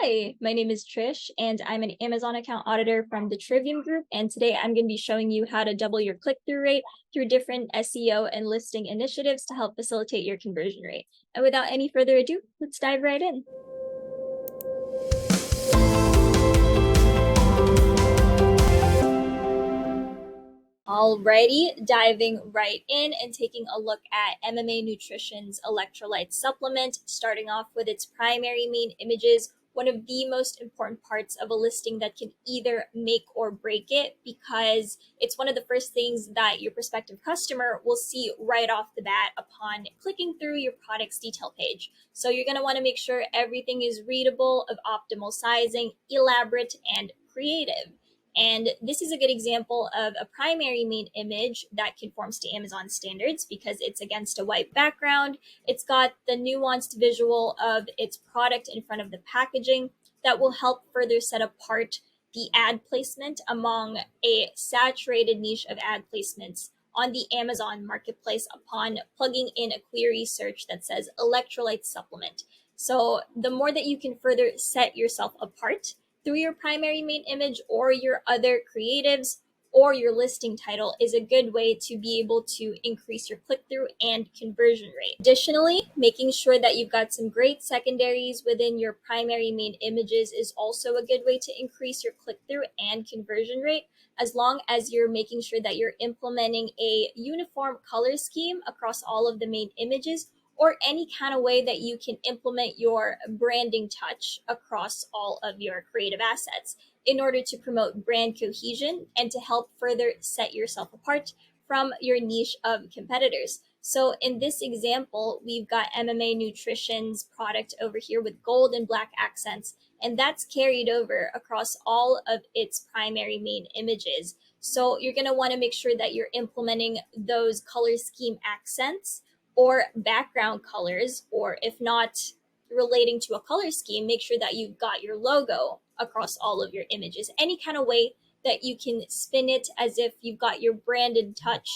Hi, my name is Trish, and I'm an Amazon account auditor from the Trivium Group. And today I'm going to be showing you how to double your click-through rate through different SEO and listing initiatives to help facilitate your conversion rate. And without any further ado, let's dive right in. Alrighty, diving right in and taking a look at MMA Nutrition's electrolyte supplement, starting off with its primary main images, one of the most important parts of a listing that can either make or break it, because it's one of the first things that your prospective customer will see right off the bat upon clicking through your product's detail page. So you're going to want to make sure everything is readable, of optimal sizing, elaborate, and creative. And this is a good example of a primary main image that conforms to Amazon standards because it's against a white background. It's got the nuanced visual of its product in front of the packaging that will help further set apart the ad placement among a saturated niche of ad placements on the Amazon marketplace upon plugging in a query search that says electrolyte supplement. So the more that you can further set yourself apart through your primary main image or your other creatives or your listing title is a good way to be able to increase your click-through and conversion rate. Additionally, making sure that you've got some great secondaries within your primary main images is also a good way to increase your click-through and conversion rate, as long as you're making sure that you're implementing a uniform color scheme across all of the main images, or any kind of way that you can implement your branding touch across all of your creative assets in order to promote brand cohesion and to help further set yourself apart from your niche of competitors. So in this example, we've got MMA Nutrition's product over here with gold and black accents, and that's carried over across all of its primary main images. So you're going to want to make sure that you're implementing those color scheme accents or background colors, or if not relating to a color scheme, make sure that you've got your logo across all of your images. Any kind of way that you can spin it as if you've got your branded touch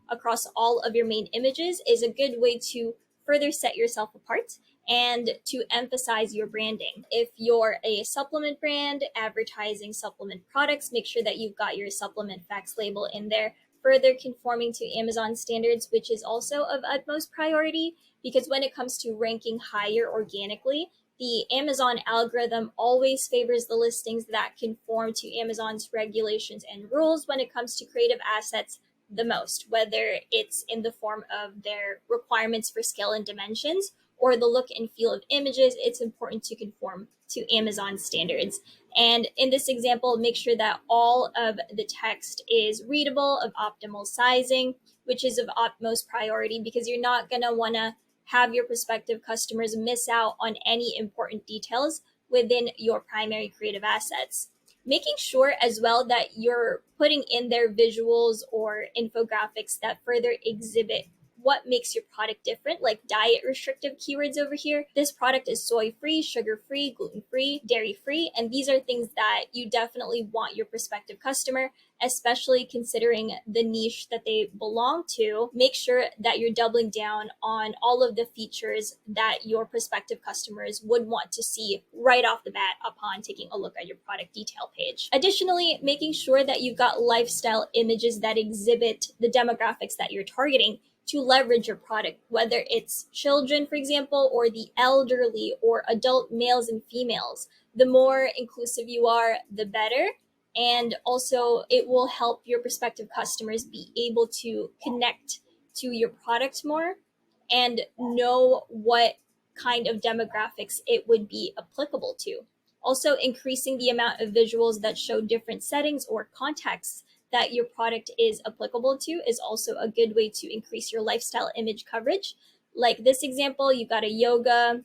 across all of your main images is a good way to further set yourself apart and to emphasize your branding. If you're a supplement brand advertising supplement products, make sure that you've got your supplement facts label in there, further conforming to Amazon standards, which is also of utmost priority because when it comes to ranking higher organically, the Amazon algorithm always favors the listings that conform to Amazon's regulations and rules when it comes to creative assets the most, whether it's in the form of their requirements for scale and dimensions or the look and feel of images. It's important to conform to Amazon standards. And in this example, make sure that all of the text is readable, of optimal sizing, which is of utmost priority because you're not going to want to have your prospective customers miss out on any important details within your primary creative assets. Making sure as well that you're putting in their visuals or infographics that further exhibit what makes your product different, like diet restrictive keywords over here. This product is soy-free, sugar-free, gluten-free, dairy-free, and these are things that you definitely want your prospective customer, especially considering the niche that they belong to. Make sure that you're doubling down on all of the features that your prospective customers would want to see right off the bat upon taking a look at your product detail page. Additionally, making sure that you've got lifestyle images that exhibit the demographics that you're targeting to leverage your product, whether it's children, for example, or the elderly or adult males and females. The more inclusive you are, the better. And also, it will help your prospective customers be able to connect to your product more and know what kind of demographics it would be applicable to. Also, increasing the amount of visuals that show different settings or contexts that your product is applicable to is also a good way to increase your lifestyle image coverage. Like this example, you've got a yoga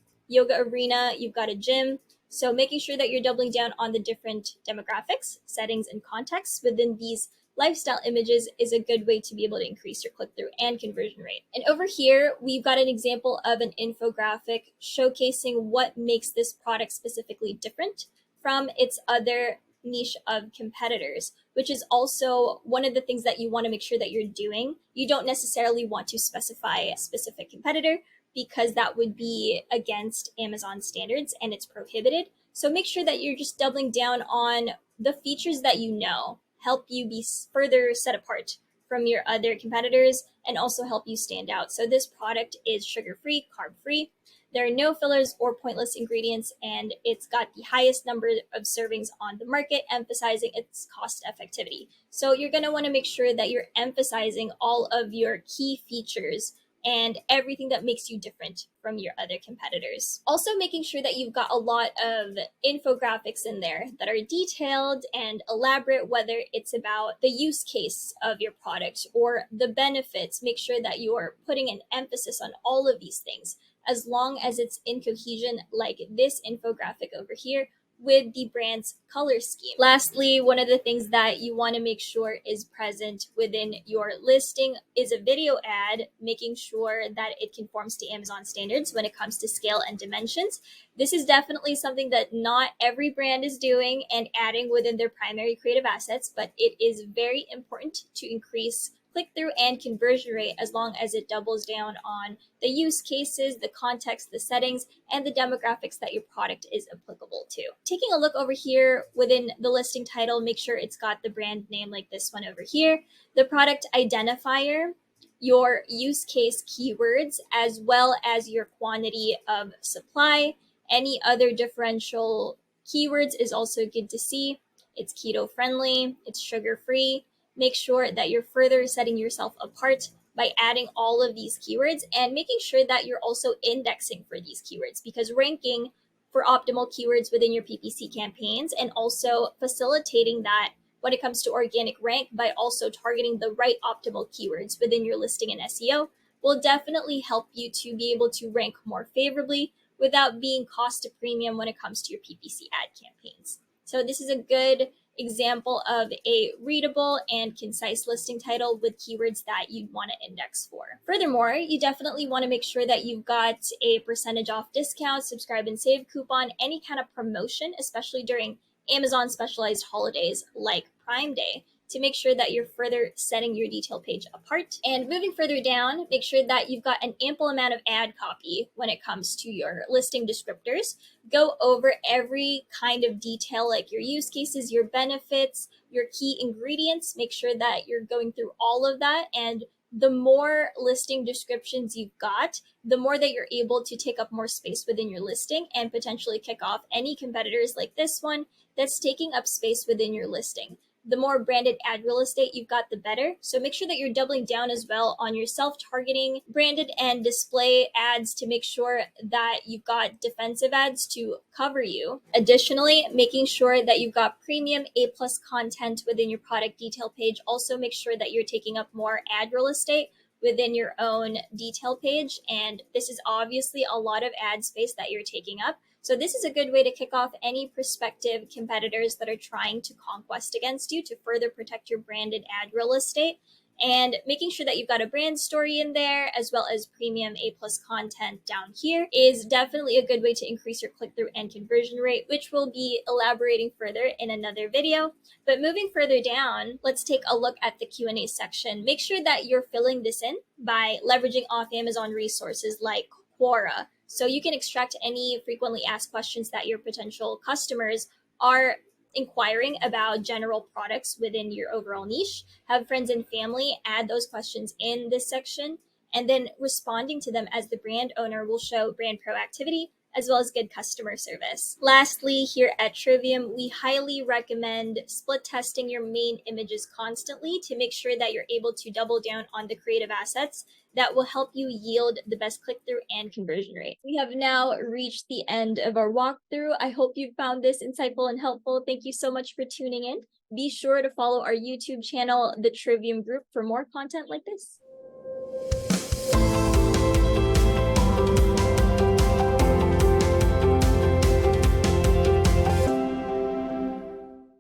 arena, you've got a gym. So making sure that you're doubling down on the different demographics, settings, and contexts within these lifestyle images is a good way to be able to increase your click-through and conversion rate. And over here, we've got an example of an infographic showcasing what makes this product specifically different from its other niche of competitors, which is also one of the things that you want to make sure that you're doing. You don't necessarily want to specify a specific competitor because that would be against Amazon standards and it's prohibited. So make sure that you're just doubling down on the features that you know help you be further set apart from your other competitors and also help you stand out. So this product is sugar-free, carb-free. There are no fillers or pointless ingredients, and it's got the highest number of servings on the market, emphasizing its cost effectivity. So you're going to want to make sure that you're emphasizing all of your key features and everything that makes you different from your other competitors. Also, making sure that you've got a lot of infographics in there that are detailed and elaborate, whether it's about the use case of your product or the benefits. Make sure that you are putting an emphasis on all of these things, as long as it's in cohesion, like this infographic over here with the brand's color scheme. Lastly, one of the things that you want to make sure is present within your listing is a video ad, making sure that it conforms to Amazon standards when it comes to scale and dimensions. This is definitely something that not every brand is doing and adding within their primary creative assets, but it is very important to increase click-through and conversion rate as long as it doubles down on the use cases, the context, the settings, and the demographics that your product is applicable to. Taking a look over here within the listing title, make sure it's got the brand name like this one over here, the product identifier, your use case keywords, as well as your quantity of supply. Any other differential keywords is also good to see. It's keto friendly, it's sugar free. Make sure that you're further setting yourself apart by adding all of these keywords and making sure that you're also indexing for these keywords, because ranking for optimal keywords within your PPC campaigns and also facilitating that when it comes to organic rank by also targeting the right optimal keywords within your listing and SEO will definitely help you to be able to rank more favorably without being cost to premium when it comes to your PPC ad campaigns. So this is a good example of a readable and concise listing title with keywords that you'd want to index for. Furthermore, you definitely want to make sure that you've got a percentage off discount, subscribe and save coupon, any kind of promotion, especially during Amazon specialized holidays like Prime Day, to make sure that you're further setting your detail page apart. And moving further down, make sure that you've got an ample amount of ad copy when it comes to your listing descriptors. Go over every kind of detail, like your use cases, your benefits, your key ingredients. Make sure that you're going through all of that. And the more listing descriptions you've got, the more that you're able to take up more space within your listing and potentially kick off any competitors like this one that's taking up space within your listing. The more branded ad real estate you've got, the better. So make sure that you're doubling down as well on your self-targeting branded and display ads to make sure that you've got defensive ads to cover you. Additionally, making sure that you've got premium A+ content within your product detail page. Also make sure that you're taking up more ad real estate within your own detail page. And this is obviously a lot of ad space that you're taking up. So this is a good way to kick off any prospective competitors that are trying to conquest against you to further protect your branded ad real estate. And making sure that you've got a brand story in there as well as premium A+ content down here is definitely a good way to increase your click-through and conversion rate, which we'll be elaborating further in another video. But moving further down, let's take a look at the Q&A section. Make sure that you're filling this in by leveraging off Amazon resources like Quora. So you can extract any frequently asked questions that your potential customers are inquiring about general products within your overall niche. Have friends and family add those questions in this section, and then responding to them as the brand owner will show brand proactivity as well as good customer service. Lastly, here at Trivium, we highly recommend split testing your main images constantly to make sure that you're able to double down on the creative assets that will help you yield the best click-through and conversion rate. We have now reached the end of our walkthrough. I hope you found this insightful and helpful. Thank you so much for tuning in. Be sure to follow our YouTube channel, The Trivium Group, for more content like this.